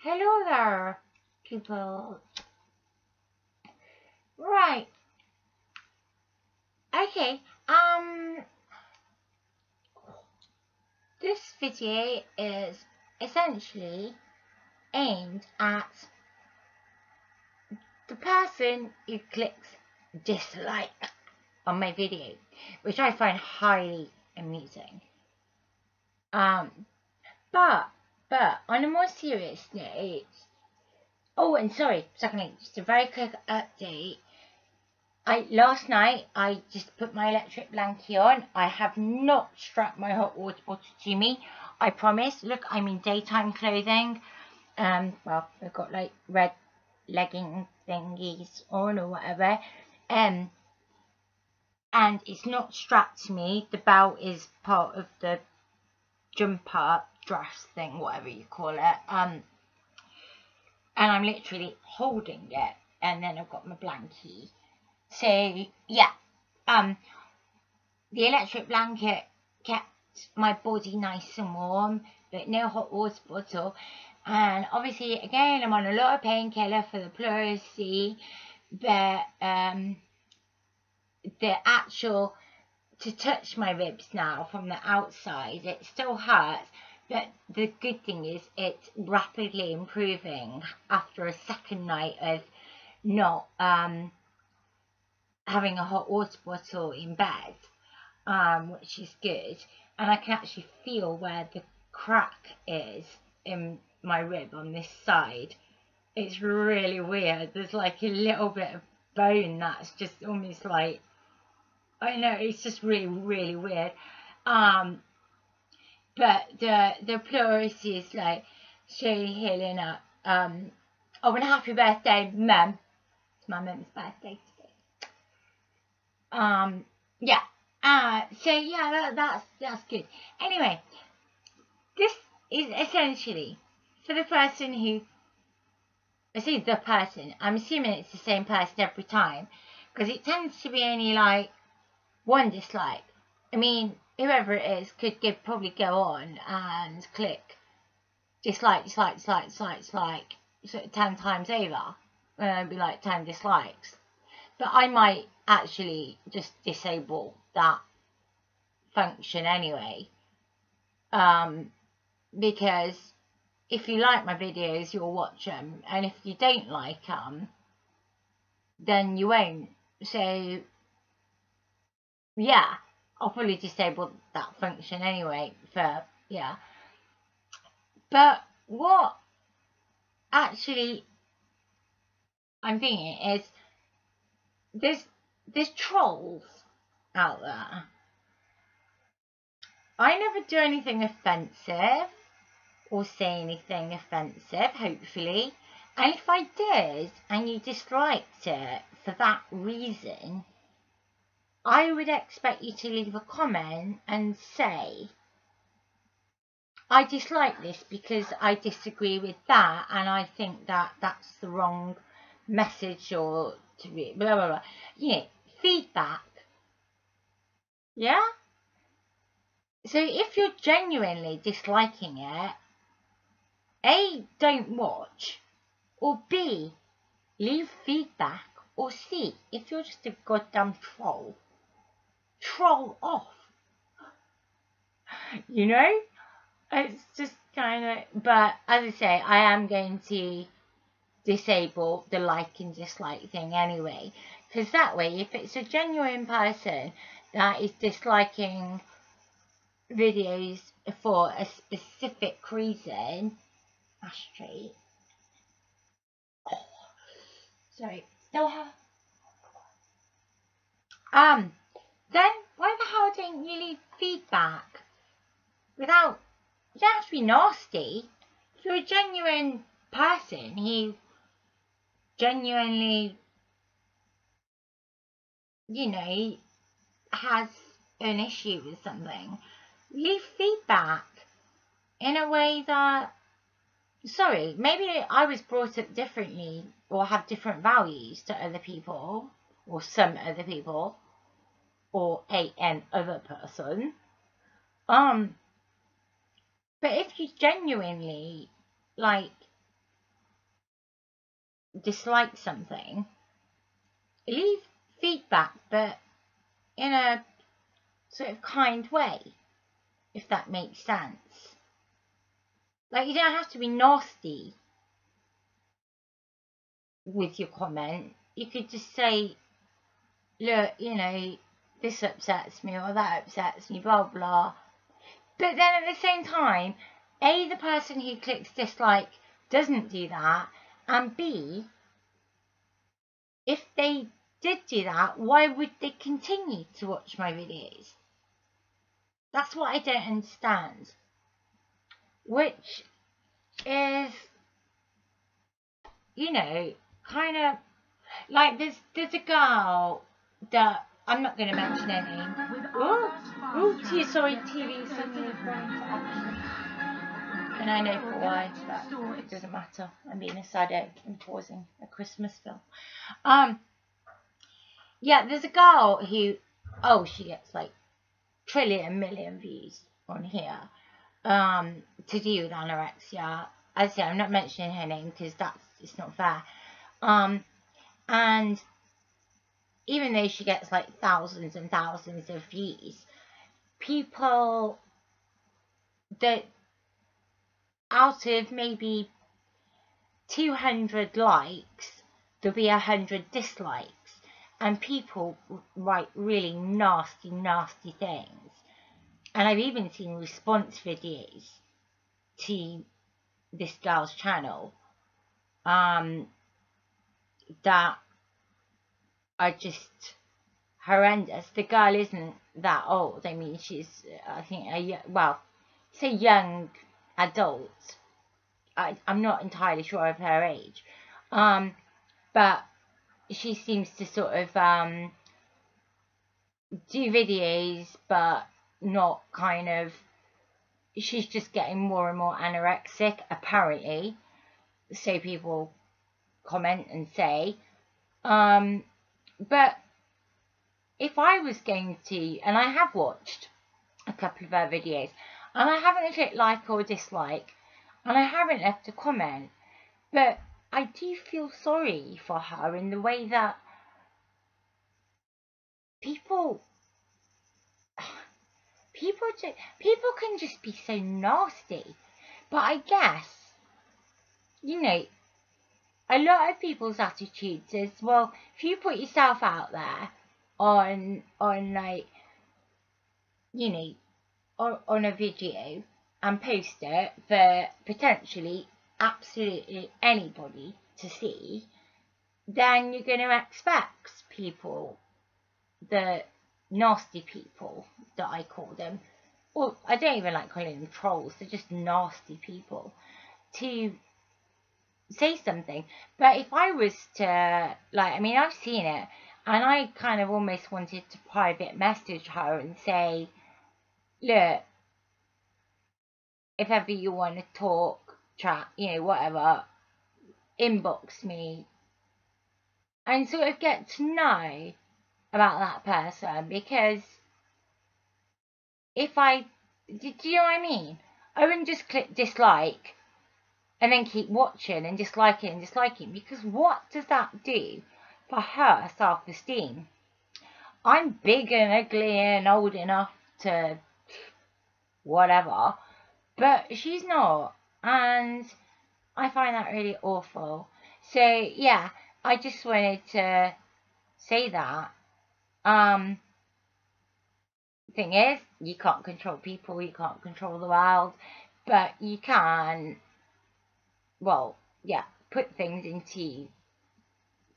Hello there, people. Right. Okay. This video is essentially aimed at the person who clicks dislike on my video, which I find highly amusing. But on a more serious note, oh, and sorry, secondly, just a very quick update. Last night I just put my electric blanket on. I have not strapped my hot water bottle to me. I promise. Look, I'm in daytime clothing. Well, I've got like red legging thingies on or whatever. And it's not strapped to me. The belt is part of the jumper dress thing, whatever you call it. And I'm literally holding it, and then I've got my blankie. So yeah, the electric blanket kept my body nice and warm, but no hot water bottle. And obviously, again, I'm on a lot of painkiller for the pleurisy, but the actual, to touch my ribs now from the outside, it still hurts, but the good thing is it's rapidly improving after a second night of not having a hot water bottle in bed, which is good. And I can actually feel where the crack is in my rib on this side. It's really weird. There's like a little bit of bone that's just almost like, I know, it's just really, really weird. But the pleurisy is like slowly healing up. Oh, and happy birthday, Mum. It's my mum's birthday today. Yeah. So yeah, that's good. Anyway, this is essentially for the person who, I say the person, I'm assuming it's the same person every time, because it tends to be only like one dislike. I mean, whoever it is could probably go on and click dislike, dislike, dislike, dislike, dislike, sort of 10 times over, and it'd be like 10 dislikes. But I might actually just disable that function anyway, because if you like my videos, you'll watch them, and if you don't like them, then you won't. So yeah, I'll probably disable that function anyway for, yeah. But what actually I'm thinking is there's trolls out there. I never do anything offensive or say anything offensive, hopefully. And if I did and you disliked it for that reason, I would expect you to leave a comment and say, I dislike this because I disagree with that, and I think that that's the wrong message, or to be blah blah blah. Yeah, feedback. Yeah? So if you're genuinely disliking it, A, don't watch, or B, leave feedback, or C, if you're just a goddamn troll, troll off. You know? It's just kind of, but as I say, I am going to disable the like and dislike thing anyway, because that way, if it's a genuine person that is disliking videos for a specific reason, ashtray, sorry, still have, then why the hell don't you leave feedback without, you don't have to be nasty. If you're a genuine person who genuinely, you know, has an issue with something, leave feedback in a way that, sorry, maybe I was brought up differently or have different values to other people, or some other people, or an other person. But if you genuinely, like, dislike something, leave feedback, but in a sort of kind way, if that makes sense. Like, you don't have to be nasty with your comment. You could just say, look, you know, this upsets me or that upsets me, blah blah. But then at the same time, A, the person who clicks dislike doesn't do that, and B, if they did do that, why would they continue to watch my videos? That's what I don't understand. Which is, you know, kind of like there's a girl that I'm not going to mention her name. Sorry, TV suddenly going to action. And I know for why, but it doesn't matter. I'm being a saddo and pausing a Christmas film. Yeah, there's a girl who, she gets like million views on here, to do with anorexia. As I say, I'm not mentioning her name because it's not fair. And even though she gets like thousands and thousands of views, people that out of maybe 200 likes, there'll be 100 dislikes, and people write really nasty things. And I've even seen response videos to this girl's channel that are just horrendous. The girl isn't that old. I mean, she's, I think, say young adult. I'm not entirely sure of her age. But she seems to sort of do videos, but not kind of, she's just getting more and more anorexic, apparently. So people comment and say. But if I was going to, and I have watched a couple of her videos, and I haven't clicked like or dislike, and I haven't left a comment, but I do feel sorry for her in the way that people can just be so nasty. But I guess, you know, a lot of people's attitudes is, well, if you put yourself out there on like, you know, on a video and post it for potentially absolutely anybody to see, then you're going to expect people, the nasty people that I call them, well, I don't even like calling them trolls, they're just nasty people, to say something. But if I was to, like, I mean, I've seen it, and I kind of almost wanted to private message her and say, look, if ever you want to talk, chat, you know, whatever, inbox me and sort of get to know about that person. Because if do you know what I mean? I wouldn't just click dislike and then keep watching and disliking and disliking, because what does that do for her self-esteem? I'm big and ugly and old enough to whatever, but she's not, and I find that really awful. So yeah, I just wanted to say that. Thing is, you can't control people, you can't control the world, but you can, well, yeah, put things into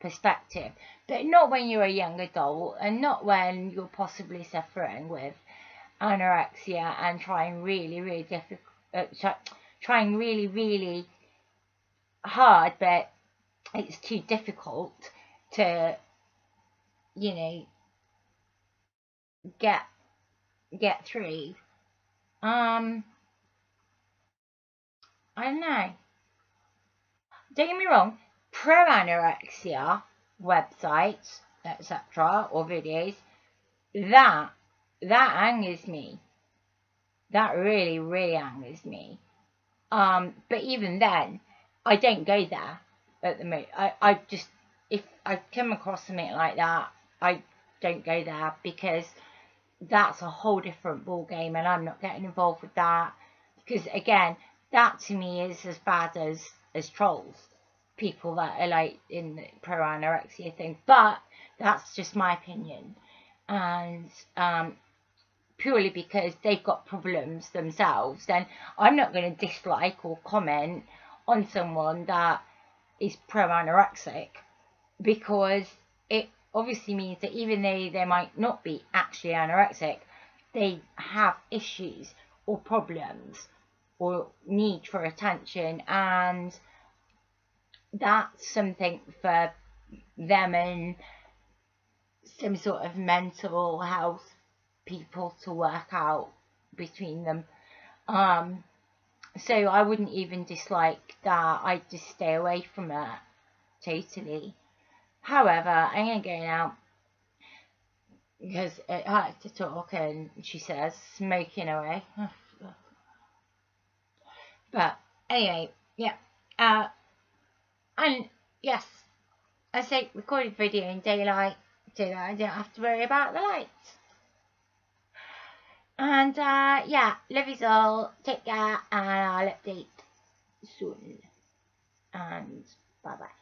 perspective, but not when you're a young adult, and not when you're possibly suffering with anorexia and trying really hard, but it's too difficult to, you know, get through. I don't know. Don't get me wrong, pro anorexia websites, etc., or videos, that angers me. That really angers me. But even then, I don't go there. at the moment. I just, if I come across something like that, I don't go there, because that's a whole different ball game, and I'm not getting involved with that, because again, that to me is as bad as trolls, people that are like in the pro anorexia thing. But that's just my opinion, and purely because they've got problems themselves, then I'm not going to dislike or comment on someone that is pro anorexic, because it obviously means that even though they might not be actually anorexic, they have issues or problems or need for attention, and that's something for them and some sort of mental health people to work out between them. So I wouldn't even dislike that. I'd just stay away from it totally. However, I'm going to go now because it hurts to talk, and she says smoking away. But anyway, yeah. And yes, I say recorded video in daylight so that I don't have to worry about the lights. And yeah, love you all. Take care, and I'll update soon. And bye bye.